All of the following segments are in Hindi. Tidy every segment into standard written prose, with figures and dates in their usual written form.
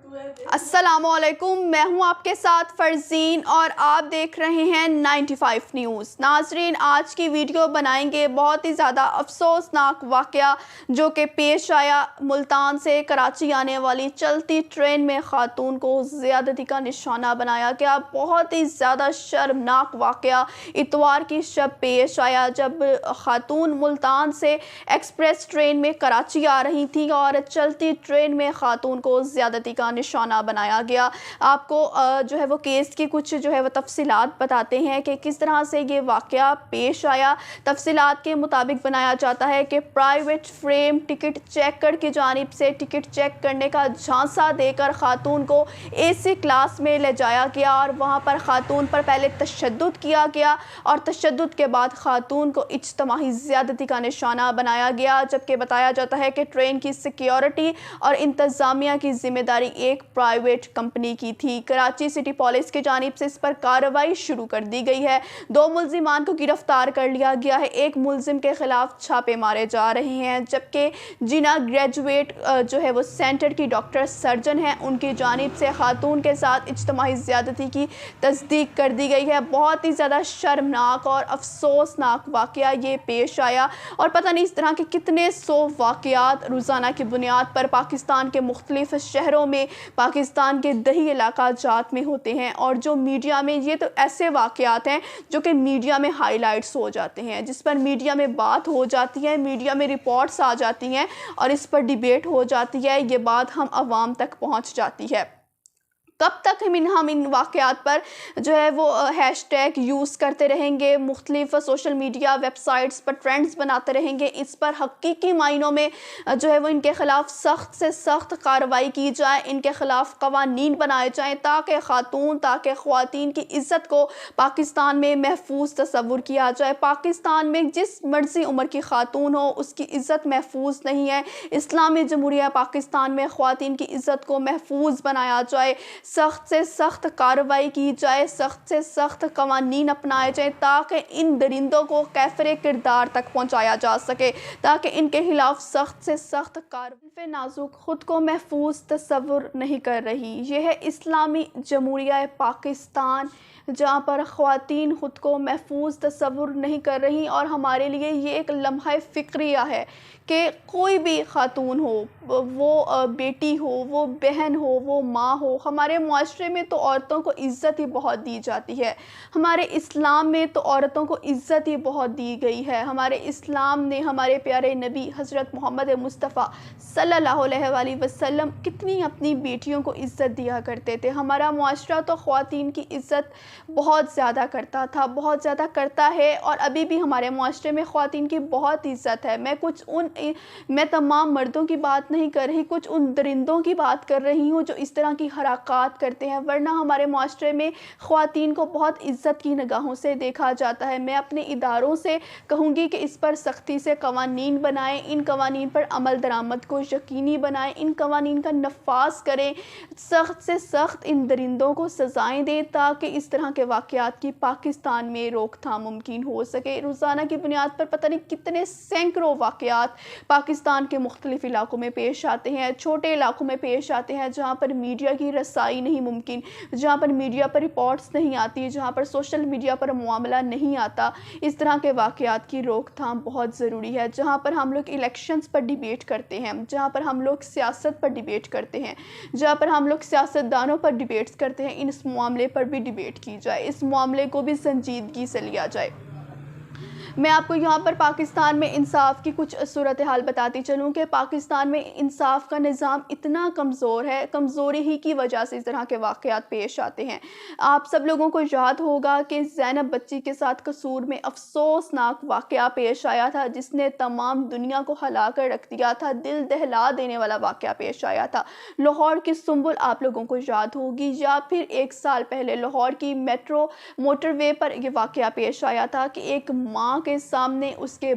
अस्सलामुअलैकुम, मैं हूं आपके साथ फरजीन और आप देख रहे हैं 95 न्यूज़। नाजरीन, आज की वीडियो बनाएंगे बहुत ही ज़्यादा अफसोसनाक वाक़या जो कि पेश आया। मुल्तान से कराची आने वाली चलती ट्रेन में खातून को ज़्यादती का निशाना बनाया गया। बहुत ही ज़्यादा शर्मनाक वाक़या इतवार की शब पेश आया जब खातून मुल्तान से एक्सप्रेस ट्रेन में कराची आ रही थी और चलती ट्रेन में खातून को ज़्यादती का निशाना बनाया गया। आपको जो है वो केस की कुछ जो है वो तफसीलात बताते हैं कि किस तरह से ये वाक़या पेश आया। तफसीलात के मुताबिक बनाया जाता है कि प्राइवेट फ्रेम टिकट चेकर की जानिब से टिकट चेक करने का झांसा देकर खातून को एसी क्लास में ले जाया गया और वहाँ पर खातून पर पहले तशद्दुद किया गया और तशद्दुद के बाद खातून को इज्तमाही ज़्यादती का निशाना बनाया गया। जबकि बताया जाता है कि ट्रेन की सिक्योरिटी और इंतज़ामिया की जिम्मेदारी एक प्राइवेट कंपनी की थी। कराची सिटी पुलिस की जानिब से इस पर कार्रवाई शुरू कर दी गई है। 2 मुल्जिमान को गिरफ्तार कर लिया गया है। एक मुल्जिम के खिलाफ छापे मारे जा रहे हैं, जबकि जिना ग्रेजुएट जो है वो सेंटर की डॉक्टर सर्जन है, उनकी जानिब से खातून के साथ इज्तमाही ज़्यादती की तस्दीक कर दी गई है। बहुत ही ज़्यादा शर्मनाक और अफसोसनाक वाक़या ये पेश आया और पता नहीं इस तरह के कितने 100 वाक़यात रोज़ाना की बुनियाद पर पाकिस्तान के मुख्तलिफ शहरों में, पाकिस्तान के दही इलाका जात में होते हैं। और जो मीडिया में ये तो ऐसे वाक़यात हैं जो कि मीडिया में हाईलाइट्स हो जाते हैं, जिस पर मीडिया में बात हो जाती है, मीडिया में रिपोर्ट्स आ जाती हैं और इस पर डिबेट हो जाती है। ये बात हम आवाम तक पहुंच जाती है। कब तक हम इन वाक़यात पर जो है वो हैशटैग यूज़ करते रहेंगे, मुख्तलिफ सोशल मीडिया वेबसाइट्स पर ट्रेंड्स बनाते रहेंगे। इस पर हकीकी मायनों में जो है वो इनके ख़िलाफ़ सख्त से सख्त कार्रवाई की जाए, इनके ख़िलाफ़ कवानीन बनाए जाएँ ताकि ख़वातीन की इज़्ज़त को पाकिस्तान में महफूज तसव्वुर किया जाए। पाकिस्तान में जिस मर्ज़ी उम्र की खातून हो उसकी इज़्ज़त महफूज नहीं है। इस्लामी जमहूरिया पाकिस्तान में ख़वातीन की इज़्ज़त को महफूज बनाया जाए, सख्त से सख्त कार्रवाई की जाए, सख्त से सख्त कवानीन अपनाए जाए ताकि इन दरिंदों को कैफरे किरदार तक पहुँचाया जा सके, ताकि इनके खिलाफ सख्त से सख्त कार्रवाई। नाजुक खुद को महफूज तसव्वुर नहीं कर रही। यह है इस्लामी जमहूरिया पाकिस्तान जहाँ पर ख़वातीन ख़ुद को महफूज तसव्वुर नहीं कर रही और हमारे लिए ये एक लम्हा फ़िक्रिया है कि कोई भी खातून हो, वो बेटी हो, वो बहन हो, वो माँ हो, हमारे मुआशरे में तो औरतों को इज़्ज़त ही बहुत दी जाती है। हमारे इस्लाम में तो औरतों को इज़्ज़त ही बहुत दी गई है। हमारे इस्लाम ने हमारे प्यारे नबी हज़रत मोहम्मद मुस्तफ़ा सल्लल्लाहु अलैहि वसल्लम कितनी अपनी बेटियों को इज़्ज़त दिया करते थे। हमारा मुआशरा तो ख़वातीन की इज़्ज़त बहुत ज़्यादा करता था, बहुत ज़्यादा करता है और अभी भी हमारे मुआशरे में ख़वातीन की बहुत इज़्ज़त है। मैं तमाम मर्दों की बात नहीं कर रही, कुछ उन दरिंदों की बात कर रही हूँ जो इस तरह की हरकत करते हैं, वरना हमारे मुआशरे में ख़वातीन को बहुत इज़्ज़त की निगाहों से देखा जाता है। मैं अपने इदारों से कहूँगी कि इस पर सख्ती से कवानीन बनाएं, इन कवानीन पर अमल दरामद को यकीनी बनाएं, इन कवानीन का नफाज करें, सख्त से सख्त इन दरिंदों को सज़ाएँ दें ताकि इस तरह के वाक़यात की पाकिस्तान में रोकथाम मुमकिन हो सके। रोज़ाना की बुनियाद पर पता नहीं कितने सैकड़ों वाक़यात पाकिस्तान के मुख्तलिफ इलाकों में पेश आते हैं, छोटे इलाकों में पेश आते हैं जहाँ पर मीडिया की रसाई नहीं मुमकिन, जहाँ पर मीडिया पर रिपोर्ट्स नहीं आती, जहाँ पर सोशल मीडिया पर मामला नहीं आता। इस तरह के वाक़यात की रोकथाम बहुत ज़रूरी है। जहाँ पर हम लोग इलेक्शंस पर डिबेट करते हैं, जहाँ पर हम लोग सियासत पर डिबेट करते हैं, जहाँ पर हम लोग सियासतदानों पर डिबेट्स करते हैं, इस मामले पर भी डिबेट की जाए, इस मामले को भी संजीदगी से लिया जाए। मैं आपको यहाँ पर पाकिस्तान में इंसाफ की कुछ सूरत हाल बताती चलूँ कि पाकिस्तान में इंसाफ का निज़ाम इतना कमज़ोर है, कमज़ोरी ही की वजह से इस तरह के वाक़यात पेश आते हैं। आप सब लोगों को याद होगा कि ज़ैनब बच्ची के साथ कसूर में अफसोसनाक वाक़या पेश आया था जिसने तमाम दुनिया को हिला कर रख दिया था, दिल दहला देने वाला वाक़या पेश आया था। लाहौर की सुंबुल आप लोगों को याद होगी, या फिर 1 साल पहले लाहौर की मेट्रो मोटरवे पर यह वाक़या पेश आया था कि एक माँ के सामने, उसके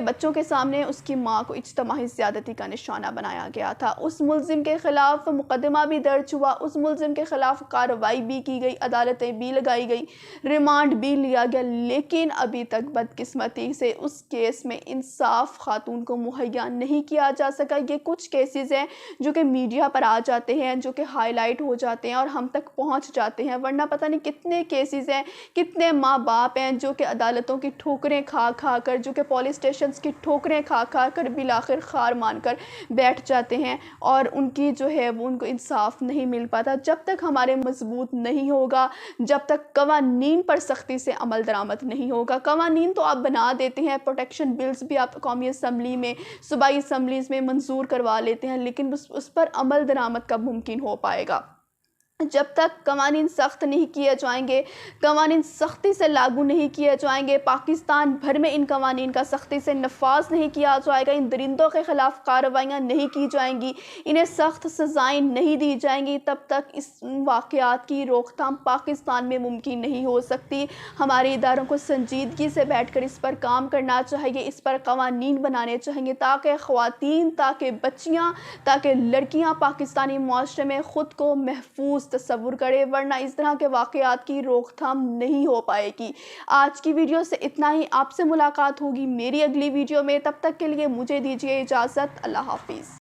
बच्चों के सामने उसकी माँ को इज्तिमाही ज़्यादती का निशाना बनाया गया था। उस मुल्ज़िम के ख़िलाफ़ मुकदमा भी दर्ज हुआ, उस मुल्ज़िम के ख़िलाफ़ कार्रवाई भी की गई, अदालतें भी लगाई गई, रिमांड भी लिया गया, लेकिन अभी तक बदकिस्मती से उस केस में इंसाफ खातून को मुहैया नहीं किया जा सका। ये कुछ केसेस हैं जो कि मीडिया पर आ जाते हैं, जो कि हाईलाइट हो जाते हैं और हम तक पहुंच जाते हैं, वरना पता नहीं कितने केसेस हैं, कितने माँ बाप हैं जो कि अदालतों की ठोकरें खा खा कर, जो कि पुलिस स्टेशन की ठोकरें खा खा कर बिलाखिर हार मानकर बैठ जाते हैं और उनकी जो है वो उनको इंसाफ नहीं मिल पाता। जब तक हमारे मजबूत नहीं होगा, जब तक कवानीन पर सख्ती से अमल दरामद नहीं होगा। कवानीन तो आप बना देते हैं, प्रोटेक्शन बिल्स भी आप कौमी असम्बली में, सूबाई असम्बलीज़ में मंजूर करवा लेते हैं, लेकिन उस पर अमल दरामद कब मुमकिन हो पाएगा? जब तक कवानीन सख्त नहीं किए जाएंगे, कवानीन सख्ती से लागू नहीं किए जाएंगे, पाकिस्तान भर में इन कवानीन का सख्ती से नफाज नहीं किया जाएगा, इन दरिंदों के ख़िलाफ़ कार्रवाइयाँ नहीं की जाएंगी, इन्हें सख्त सज़ाएँ नहीं दी जाएंगी, तब तक इस वाक़यात की रोकथाम पाकिस्तान में मुमकिन नहीं हो सकती। हमारे इदारों को संजीदगी से बैठ कर इस पर काम करना चाहिए, इस पर कवानीन बनाने चाहिए ताकि ख़वातीन, ताकि बच्चियाँ, ताकि लड़कियाँ पाकिस्तानी मुआशरे में ख़ुद को महफूज तस्वुर करे, वरना इस तरह के वाक़यात की रोकथाम नहीं हो पाएगी। आज की वीडियो से इतना ही। आपसे मुलाकात होगी मेरी अगली वीडियो में, तब तक के लिए मुझे दीजिए इजाज़त। अल्लाह हाफिज़।